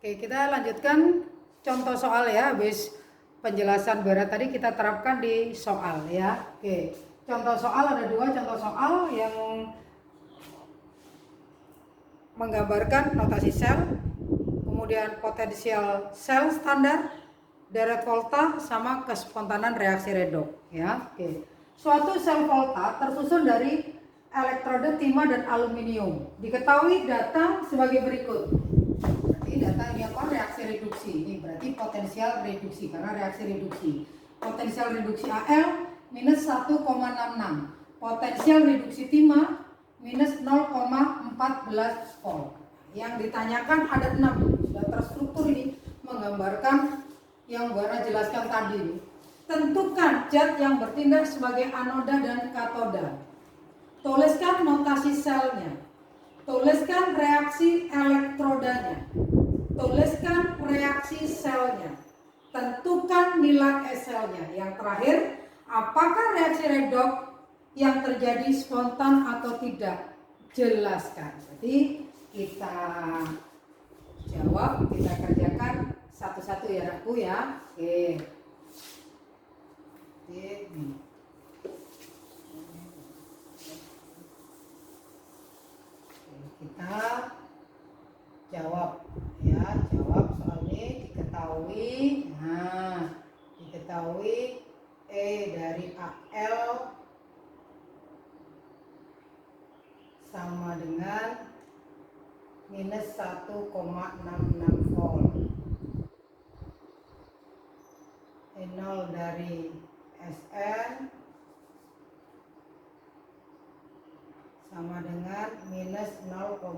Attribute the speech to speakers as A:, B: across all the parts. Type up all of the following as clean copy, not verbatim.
A: Oke, kita lanjutkan contoh soal ya. Habis penjelasan berat tadi kita terapkan di soal ya. Oke, contoh soal ada dua contoh soal yang menggambarkan notasi sel, kemudian potensial sel standar, deret volta, sama kespontanan reaksi redox ya. Oke, suatu sel volta tersusun dari elektrode timah dan aluminium. Diketahui data sebagai berikut. Data ini apa? Reaksi reduksi. Ini berarti potensial reduksi karena reaksi reduksi. Potensial reduksi Al minus 1,66. Potensial reduksi timah minus 0,14 volt. Yang ditanyakan ada 6. Sudah terstruktur ini menggambarkan yang Buana jelaskan tadi. Tentukan zat yang bertindak sebagai anoda dan katoda. Tuliskan notasi selnya. Tuliskan reaksi elektrodanya. Tuliskan reaksi selnya. Tentukan nilai SL-nya. Yang terakhir, apakah reaksi redox yang terjadi spontan atau tidak? Jelaskan. Jadi kita jawab, kita kerjakan satu-satu ya aku ya. Oke. Nih. Kita jawab ya, jawab soal ini. Diketahui E dari AL sama dengan minus 1,66 volt. E0 dari SN sama dengan minus 0,14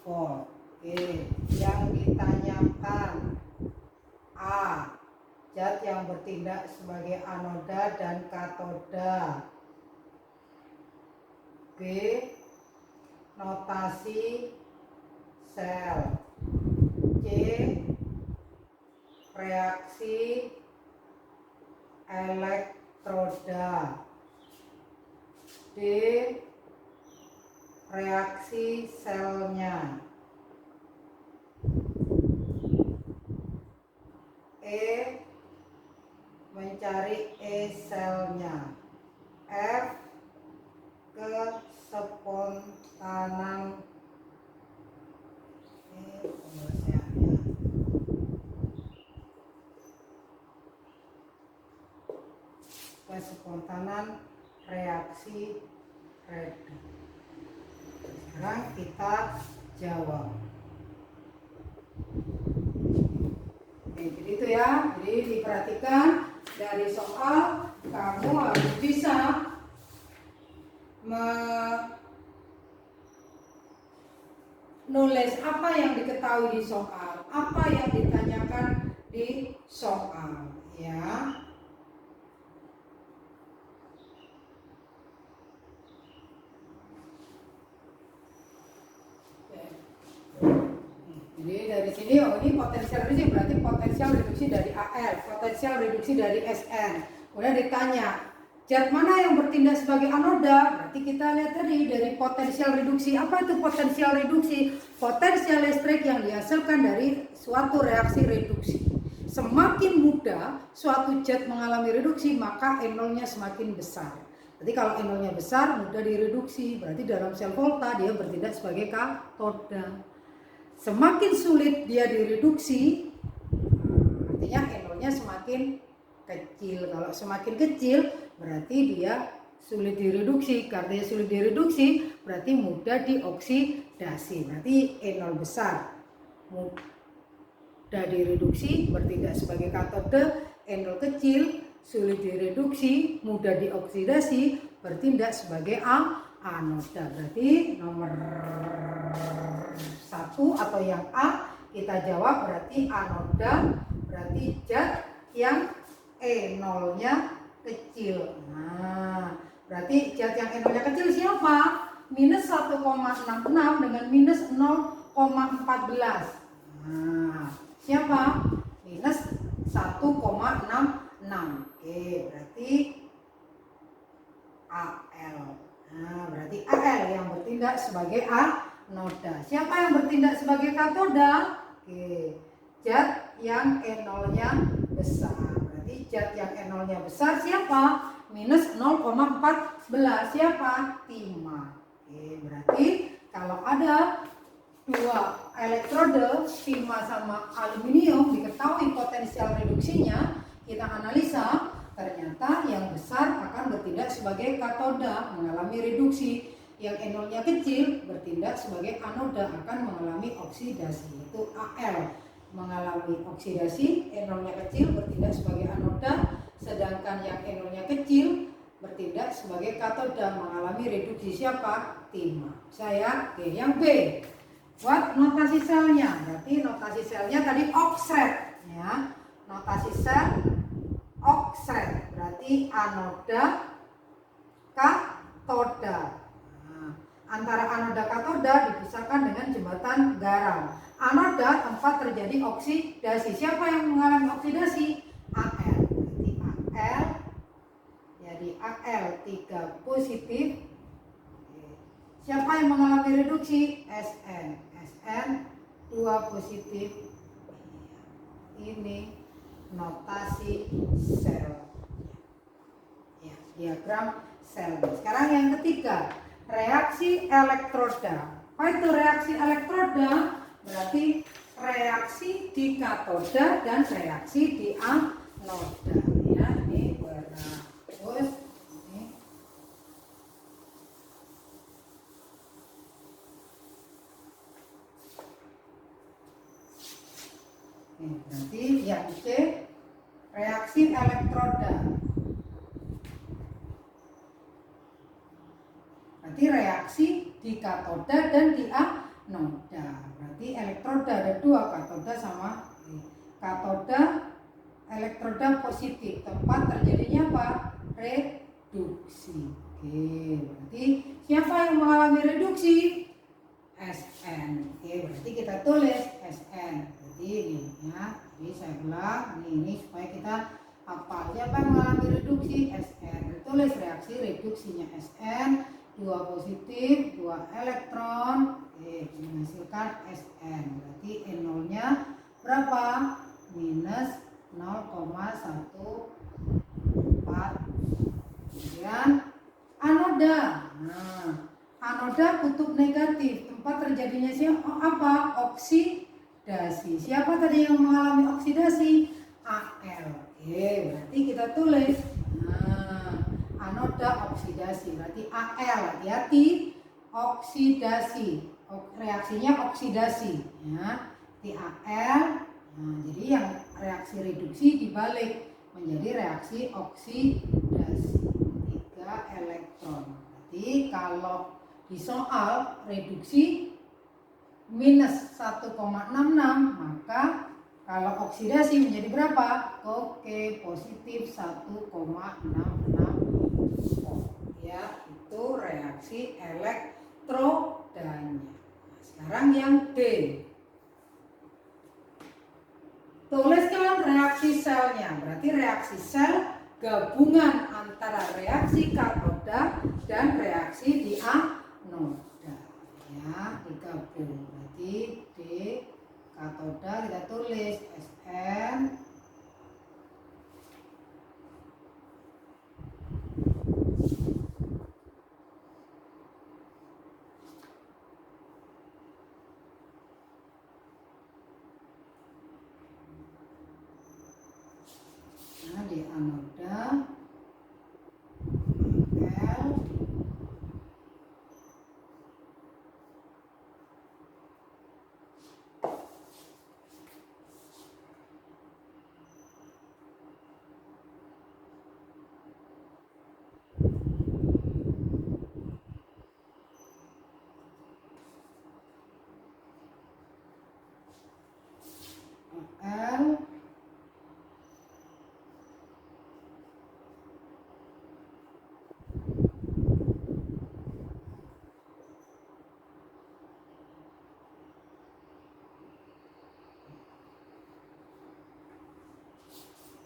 A: volt. Oke, yang ditanyakan A, zat yang bertindak sebagai anoda dan katoda. B, notasi sel. C, reaksi elektroda. D, reaksi selnya. E, mencari E selnya. F, kespontanan kespontanan reaksi redox. Sekarang kita jawab. Oke, jadi itu ya. Jadi diperhatikan dari soal kamu harus bisa menulis apa yang diketahui di soal, apa yang ditanyakan di soal ya. Jadi dari sini, ini potensial reduksi berarti potensial reduksi dari AL, potensial reduksi dari SN. Kemudian ditanya, zat mana yang bertindak sebagai anoda? Berarti kita lihat tadi dari potensial reduksi. Apa itu potensial reduksi? Potensial listrik yang dihasilkan dari suatu reaksi reduksi. Semakin mudah suatu zat mengalami reduksi, maka E0-nya semakin besar. Jadi kalau E0-nya besar, mudah direduksi. Berarti dalam sel volta dia bertindak sebagai katoda. Semakin sulit dia direduksi, artinya E0-nya semakin kecil. Kalau semakin kecil berarti dia sulit direduksi. Karena sulit direduksi berarti mudah dioksidasi. Berarti E0 besar mudah direduksi, bertindak sebagai katode. E0 kecil sulit direduksi, mudah dioksidasi, bertindak sebagai anoda. Berarti nomor 1 atau yang A kita jawab berarti anoda, berarti zat yang E0-nya kecil. Nah, berarti zat yang E0-nya kecil siapa? Minus 1,66 dengan minus 0,14. Nah, siapa? Minus 1,66. Oke, berarti AL. Nah, berarti AL yang bertindak sebagai noda. Siapa yang bertindak sebagai katoda? Oke, zat yang E0-nya besar. Berarti zat yang E0-nya besar siapa? Minus 0,14. Siapa? Timah. Oke, berarti kalau ada dua elektrode timah sama aluminium, diketahui potensial reduksinya, kita analisa, ternyata yang besar akan bertindak sebagai katoda, mengalami reduksi. Yang E0-nya kecil bertindak sebagai anoda, akan mengalami oksidasi, yaitu Al mengalami oksidasi. E0-nya kecil bertindak sebagai anoda, sedangkan yang E0-nya kecil bertindak sebagai katoda, mengalami reduksi. Siapa? Timah. Saya oke. Yang B, buat notasi selnya. Berarti notasi selnya tadi oxide, ya. Notasi sel oxide berarti anoda, katoda. Nah, antara anoda katoda dipisahkan dengan jembatan garam. Anoda tempat terjadi oksidasi. Siapa yang mengalami oksidasi? Al. Berarti Al. Jadi Al 3 positif. Siapa yang mengalami reduksi? Sn. Sn 2 positif. Ini notasi sel. Ya, diagram sel. Sekarang yang ketiga, reaksi elektroda. Apa itu reaksi elektroda? Berarti reaksi di katoda dan reaksi di anoda. Ya, ini berhapus. Berarti yang C, reaksi elektroda. Berarti reaksi di katoda dan di anoda. Berarti elektroda ada dua, katoda sama katoda, elektroda positif. Tempat terjadinya apa? Reduksi. Oke, berarti siapa yang mengalami reduksi? Sn. Oke, berarti kita tulis Sn. Berarti ini ya. Jadi saya ulang ini supaya kita hafal. Siapa yang mengalami reduksi? Sn. Tulis reaksi reduksinya Sn 2 positif, 2 elektron. Oke, menghasilkan Sn. Berarti E0-nya berapa? Minus 0,14. Kemudian anoda. Nah, anoda kutub negatif, tempat terjadinya apa? Oksidasi. Siapa tadi yang mengalami oksidasi? Al. Oke, berarti kita tulis. Nah, anoda oksidasi, berarti Al. Hati-hati, oksidasi. Reaksinya oksidasi, ya. Di Al. Nah, jadi yang reaksi reduksi dibalik menjadi reaksi oksidasi. 3 elektron. Jadi kalau di soal reduksi minus 1,66, maka kalau oksidasi menjadi berapa? Oke, positif 1,66. Ya, itu reaksi elektrodanya. Nah, sekarang yang B. Tuliskan reaksi selnya. Berarti reaksi sel gabungan antara reaksi katoda dan reaksi di anoda, ya, digabung. Berarti D katoda kita tulis Sn di anoda Al. Al.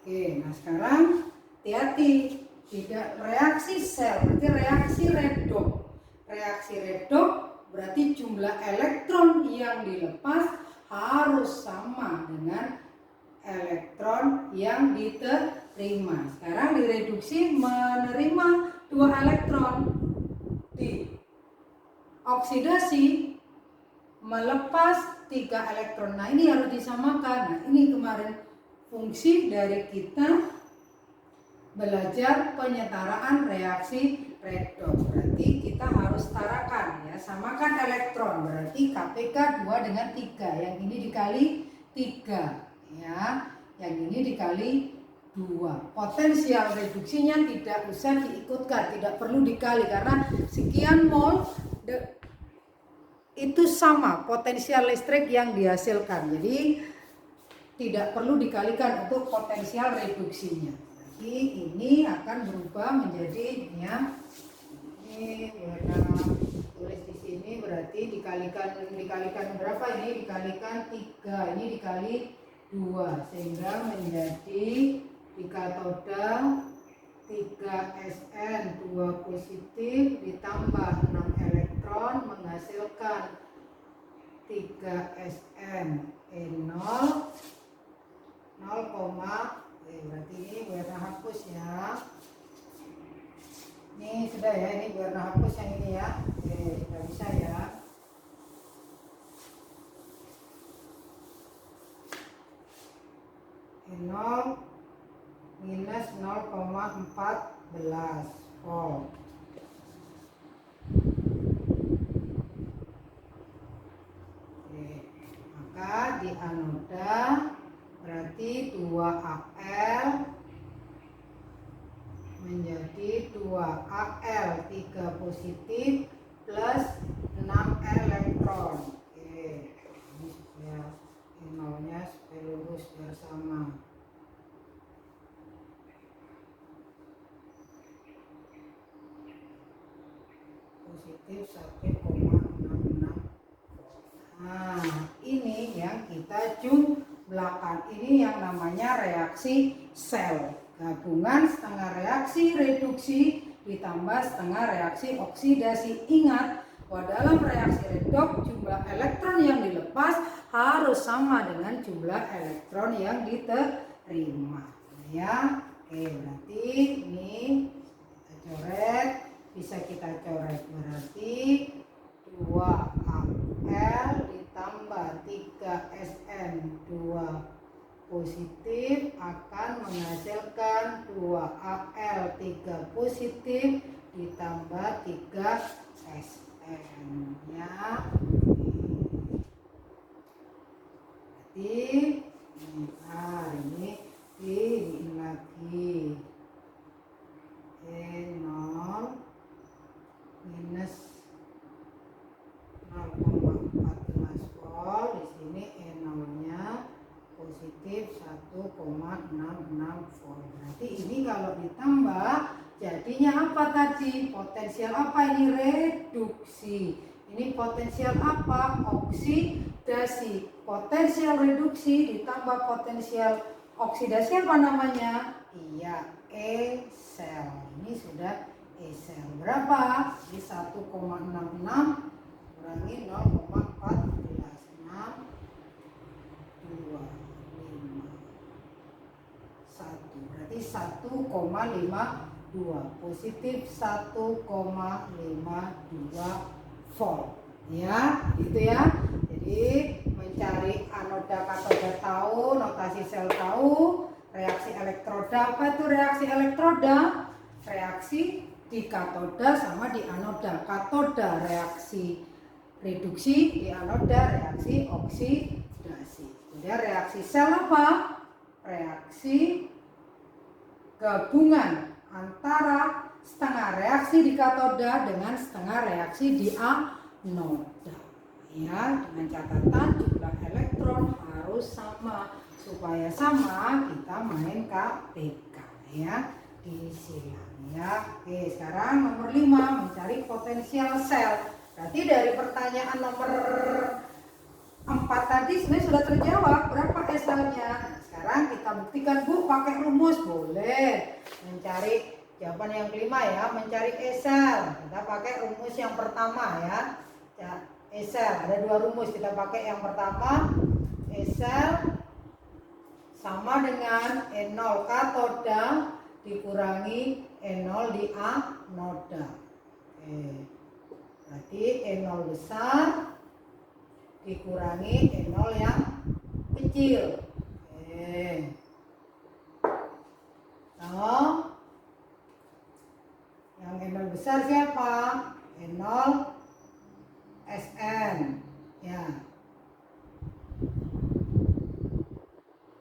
A: Oke, nah sekarang hati-hati, tidak reaksi sel, berarti reaksi redoks. Reaksi redoks berarti jumlah elektron yang dilepas harus sama dengan elektron yang diterima. Sekarang direduksi menerima 2 elektron, di oksidasi melepas 3 elektron. Nah, ini harus disamakan. Nah, ini kemarin fungsi dari kita belajar penyetaraan reaksi redoks. Berarti kita harus setarakan ya, samakan elektron. Berarti KPK 2 dengan 3. Yang ini dikali 3 ya. Yang ini dikali 2. Potensial reduksinya tidak usah diikutkan, tidak perlu dikali karena sekian mol itu sama potensial listrik yang dihasilkan. Jadi tidak perlu dikalikan untuk potensial reduksinya. Jadi ini akan berubah menjadi ya, ini warna tulis di sini berarti dikalikan berapa ini? Dikalikan 3, ini dikali 2 sehingga menjadi di katoda 3Sn 2 positif ditambah 6 elektron menghasilkan 3Sn E0 berarti ini warna hapus ya. Ini sudah ya, ini warna hapus yang ini ya. Sudah bisa ya. E0 minus 0,14 volt. Maka di anoda berarti 2Al menjadi 2Al 3 positif plus 6 elektron. Oke, ini supaya nolnya supaya lurus biar sama. Positif 1,66. Nah, ini yang kita jumlahkan. Ini yang namanya reaksi sel. Gabungan setengah reaksi reduksi ditambah setengah reaksi oksidasi. Ingat bahwa dalam reaksi redoks jumlah elektron yang dilepas harus sama dengan jumlah elektron yang diterima. Ya, oke, berarti ini kita coret, bisa kita coret berarti 2Al ditambah 3Sn 2 positif akan menghasilkan 2Al 3 positif ditambah 3Sn ya. Berarti ini diin lagi E0 minus 0,14 volt. Di sini E0-nya positif 1,66 volt. Berarti ini kalau ditambah jadinya apa tadi? Potensial apa ini? Reduksi. Ini potensial apa? Oksidasi. Potensial reduksi ditambah potensial oksidasi apa namanya? Iya, E-sel. Ini sudah E-sel. Berapa? Di 1,66 kurangi 0,14. 6, 2, 5, 1. Berarti 1,52. Positif 1,52 volt. Ya, gitu ya. Jadi mencari anoda katoda tahu, notasi sel tahu, reaksi elektroda apa itu reaksi elektroda? Reaksi di katoda sama di anoda. Katoda reaksi reduksi, di anoda reaksi oksidasi. Kemudian reaksi sel apa? Reaksi gabungan antara setengah reaksi di katoda dengan setengah reaksi di anoda. Ya, dengan catatan jumlah elektron harus sama. Supaya sama kita main KPK ya, disilang ya. Oke, sekarang nomor 5 mencari potensial sel. Berarti dari pertanyaan nomor 4 tadi sebenarnya sudah terjawab berapa E-selnya. Sekarang kita buktikan Bu pakai rumus. Boleh mencari jawaban yang kelima ya, mencari E-sel. Kita pakai rumus yang pertama ya. E sel. Ada dua rumus, kita pakai yang pertama. E sel sama dengan E0 katoda dikurangi E0 di anoda. Oke. Berarti E0 besar dikurangi E0 yang kecil. Oke. Nah, yang E0 besar siapa? E0 Sn. Ya.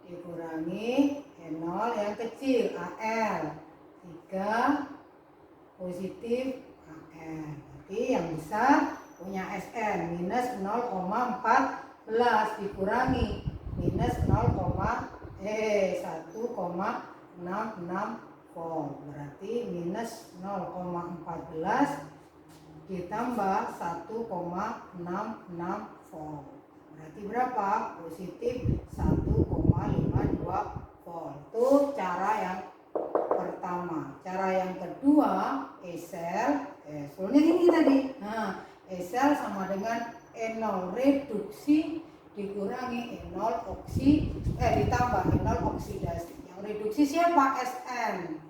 A: Dikurangi E0 yang kecil Al. 3 positif Al. Berarti yang besar punya Sn minus 0,14 dikurangi minus 1,66 volt. Berarti minus 0,14 ditambah 1,66 volt. Berarti berapa? Positif 1,52 volt. Itu cara yang pertama. Cara yang kedua, E sel, soalnya ini tadi. Nah, E sel sama dengan E0 reduksi dikurangi E0 ditambah E0 oksidasi. Yang reduksi siapa? Sn.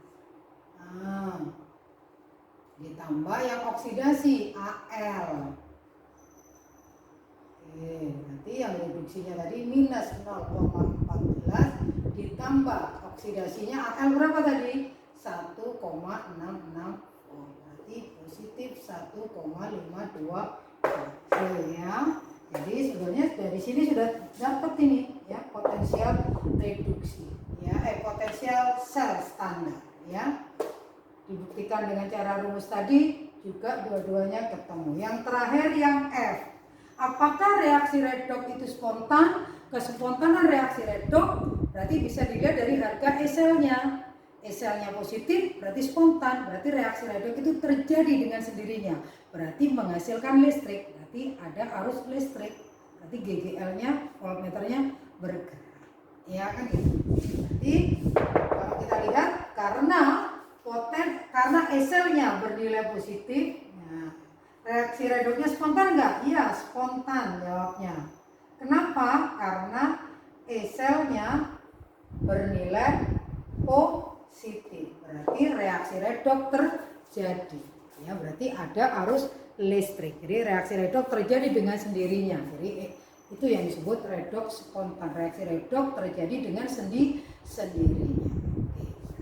A: Nah, ditambah yang oksidasi Al. Oke, berarti yang reduksinya tadi minus 0,14 ditambah oksidasinya Al berapa tadi? 1,66 volt. Berarti positif 1,52 volt ya. Jadi sebenarnya dari sini sudah dapat ini ya potensial reduksi ya, potensial sel standar ya. Dibuktikan dengan cara rumus tadi juga dua-duanya ketemu. Yang terakhir yang F. Apakah reaksi redoks itu spontan? Kespontanan reaksi redoks berarti bisa dilihat dari harga E selnya. E selnya positif berarti spontan, berarti reaksi redoks itu terjadi dengan sendirinya. Berarti menghasilkan listrik, berarti ada arus listrik. Berarti GGL-nya, voltmeternya bergerak. Ya kan gitu. Berarti kalau kita lihat karena E selnya bernilai positif, nah, reaksi redoksnya spontan nggak? Iya, spontan jawabnya. Kenapa? Karena E selnya bernilai positif. Berarti reaksi redoks terjadi. Ya, berarti ada arus listrik. Jadi reaksi redoks terjadi dengan sendirinya. Jadi itu yang disebut redoks spontan. Reaksi redoks terjadi dengan sendirinya.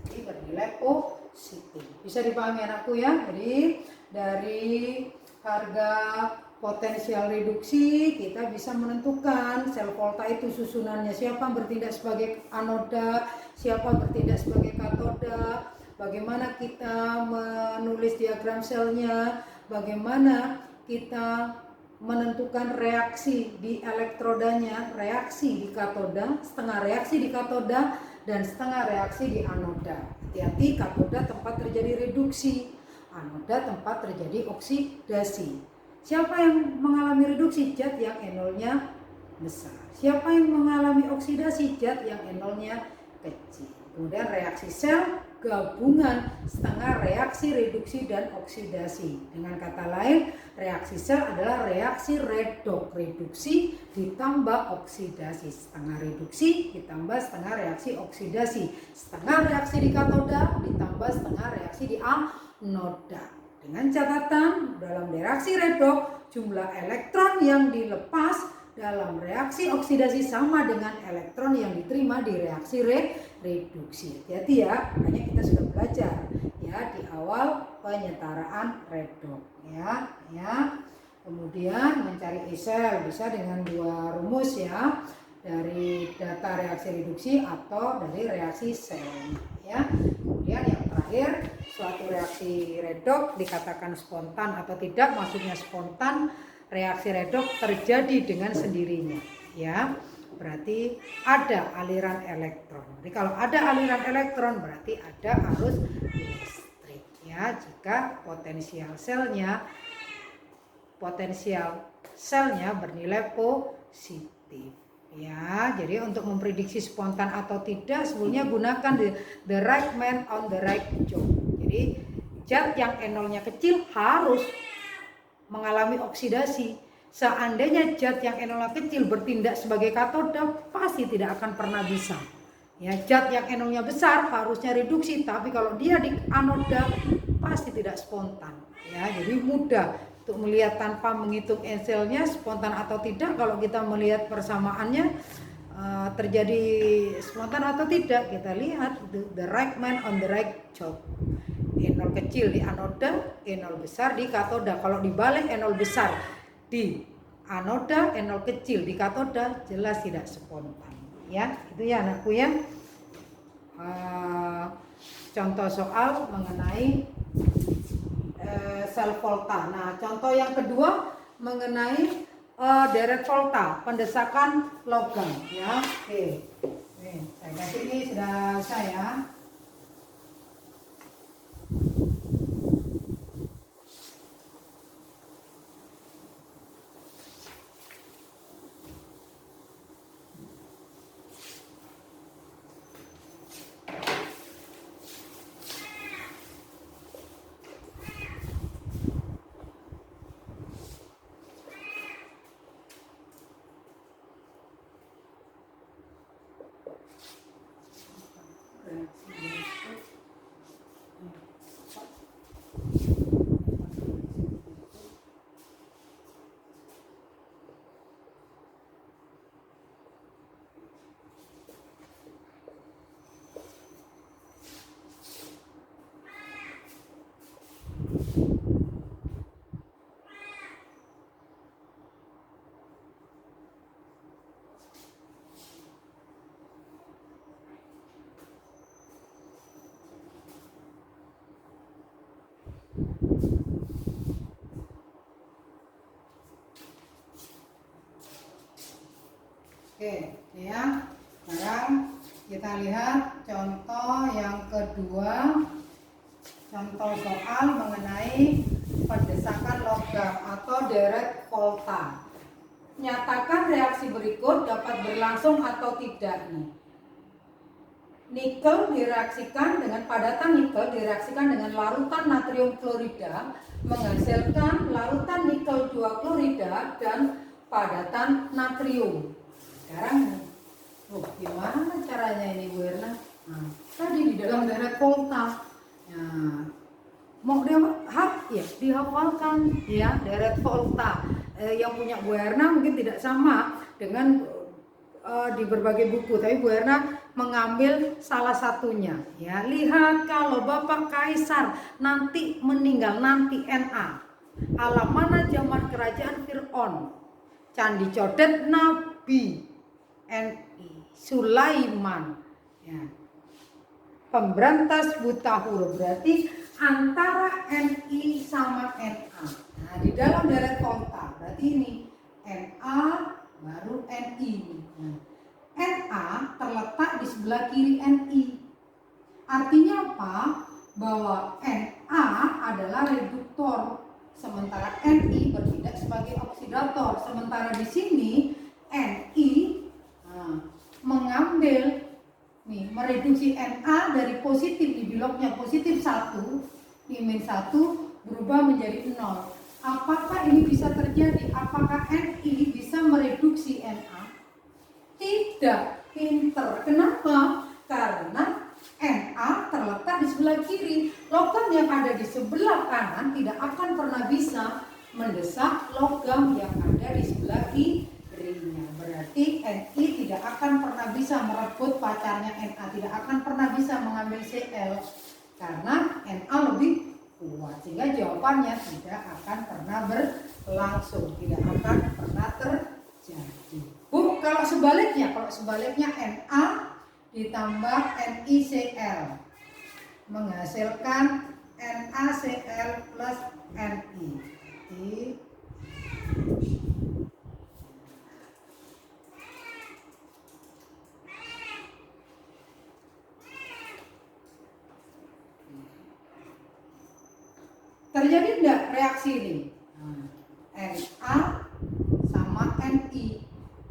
A: Jadi bernilai positif. Bisa dipahami anakku ya? Jadi dari harga potensial reduksi kita bisa menentukan sel volta itu susunannya, siapa yang bertindak sebagai anoda, siapa yang bertindak sebagai katoda, bagaimana kita menulis diagram selnya, bagaimana kita menentukan reaksi di elektrodanya, reaksi di katoda, setengah reaksi di katoda dan setengah reaksi di anoda. Hati-hati, katoda tempat terjadi reduksi, anoda tempat terjadi oksidasi. Siapa yang mengalami reduksi? Zat yang E0-nya besar. Siapa yang mengalami oksidasi? Zat yang E0-nya kecil. Kemudian reaksi sel gabungan setengah reaksi reduksi dan oksidasi. Dengan kata lain, reaksi sel adalah reaksi redoks, reduksi ditambah oksidasi. Setengah reduksi ditambah setengah reaksi oksidasi. Setengah reaksi di katoda ditambah setengah reaksi di anoda. Dengan catatan dalam reaksi redoks jumlah elektron yang dilepas dalam reaksi oksidasi sama dengan elektron yang diterima di reaksi reduksi. Hati-hati ya, makanya kita sudah belajar ya di awal penyetaraan redoks ya. Kemudian mencari E sel bisa dengan dua rumus ya, dari data reaksi reduksi atau dari reaksi sel ya. Kemudian yang terakhir, suatu reaksi redoks dikatakan spontan atau tidak. Maksudnya spontan, reaksi redoks terjadi dengan sendirinya ya. Berarti ada aliran elektron. Jadi kalau ada aliran elektron berarti ada arus listrik ya. Jika potensial selnya bernilai positif ya. Jadi untuk memprediksi spontan atau tidak sebenarnya gunakan the right man on the right job. Jadi zat yang E0-nya kecil harus mengalami oksidasi. Seandainya zat yang NO-nya kecil bertindak sebagai katoda, pasti tidak akan pernah bisa. Ya, zat yang NO-nya besar harusnya reduksi, tapi kalau dia di anoda pasti tidak spontan. Ya, jadi mudah untuk melihat tanpa menghitung NC-nya spontan atau tidak. Kalau kita melihat persamaannya terjadi spontan atau tidak, kita lihat the right man on the right job. E0 kecil di anoda, E0 besar di katoda. Kalau dibalik E0 besar di anoda, E0 kecil di katoda, jelas tidak spontan. Ya, itu ya anakku ya. Contoh soal mengenai sel volta. Nah, contoh yang kedua mengenai deret volta, pendesakan logam. Ya, oke. Nih, saya kasih ini sudah saya. Oke, ya. Sekarang kita lihat contoh yang kedua. Contoh soal mengenai pendesakan logam atau deret volta. Nyatakan reaksi berikut dapat berlangsung atau tidak nih. Nikel direaksikan dengan padatan nikel direaksikan dengan larutan natrium klorida menghasilkan larutan nikel 2 klorida dan padatan natrium. Sekarang gimana caranya ini Bu Erna? Nah, tadi di dalam deret volta. Nah, mau dihafalkan ya deret volta. Yang punya Bu Erna mungkin tidak sama dengan di berbagai buku, tapi Bu Erna mengambil salah satunya. Ya, lihat kalau Bapak Kaisar nanti meninggal, nanti NA. Alam mana zaman kerajaan Fir'aun? Candi Codet Nabi NI Sulaiman. Ya. Pemberantas buta huruf, berarti antara NI sama NA. Nah, di dalam deret volta berarti ini NA baru NI. Nah, NA terletak di sebelah kiri NI. Artinya apa? Bahwa NA adalah reduktor, sementara NI bertindak sebagai oksidator. Sementara di sini NI mengambil mereduksi Na dari positif di bloknya positif 1 di min 1 berubah menjadi 0. Apakah ini bisa terjadi? Apakah Ni bisa mereduksi Na? Tidak. Pinter. Kenapa? Karena Na terletak di sebelah kiri. Logam yang ada di sebelah kanan tidak akan pernah bisa mendesak logam yang ada di sebelah kirinya. Berarti Ni tidak akan pernah bisa merebut pacarnya Na, tidak akan pernah bisa mengambil Cl karena Na lebih kuat, sehingga jawabannya tidak akan pernah berlangsung, tidak akan pernah terjadi. Bu, kalau sebaliknya Na ditambah NiCl menghasilkan NaCl plus Ni. Terjadi enggak reaksi ini? Na sama Ni.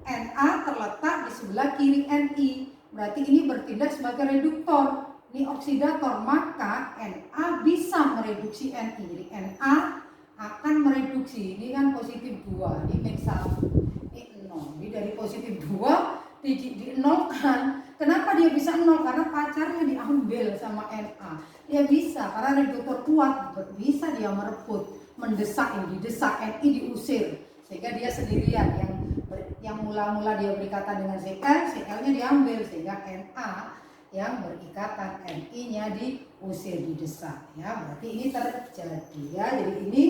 A: Na terletak di sebelah kiri Ni. Berarti ini bertindak sebagai reduktor. Ini oksidator, maka Na bisa mereduksi Ni. Jadi Na akan mereduksi. Ini kan positif 2, ini min 1, ini 0. Jadi dari positif 2 di-nolkan. Kenapa dia bisa 0? Karena pacarnya diambil sama Na. Dia bisa, karena reduktor kuat, bisa dia merebut, mendesak ini, didesak, Ni diusir. Sehingga dia sendirian, yang mula-mula dia berikatan dengan Cl-nya diambil, sehingga Na yang berikatan, Ni-nya diusir, didesak. Ya, berarti ini terjadi ya. Jadi ini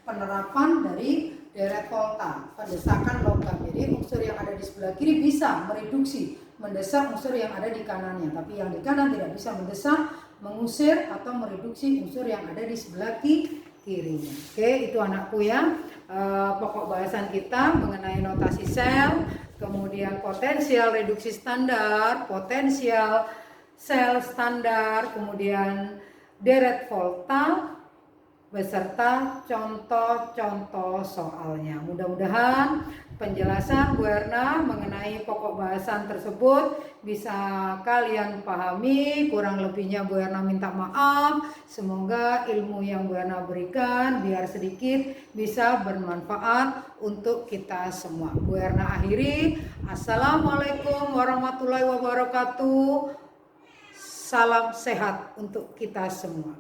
A: penerapan dari deret volta, pendesakan logam. Jadi unsur yang ada di sebelah kiri bisa mereduksi, mendesak unsur yang ada di kanannya, tapi yang di kanan tidak bisa mendesak, mengusir atau mereduksi unsur yang ada di sebelah kirinya. Oke, itu anakku ya. Pokok bahasan kita mengenai notasi sel, kemudian potensial reduksi standar, potensial sel standar, kemudian deret volta, beserta contoh-contoh soalnya. Mudah-mudahan penjelasan Bu Erna mengenai pokok bahasan tersebut bisa kalian pahami. Kurang lebihnya Bu Erna minta maaf. Semoga ilmu yang Bu Erna berikan biar sedikit bisa bermanfaat untuk kita semua. Bu Erna akhiri. Assalamualaikum warahmatullahi wabarakatuh. Salam sehat untuk kita semua.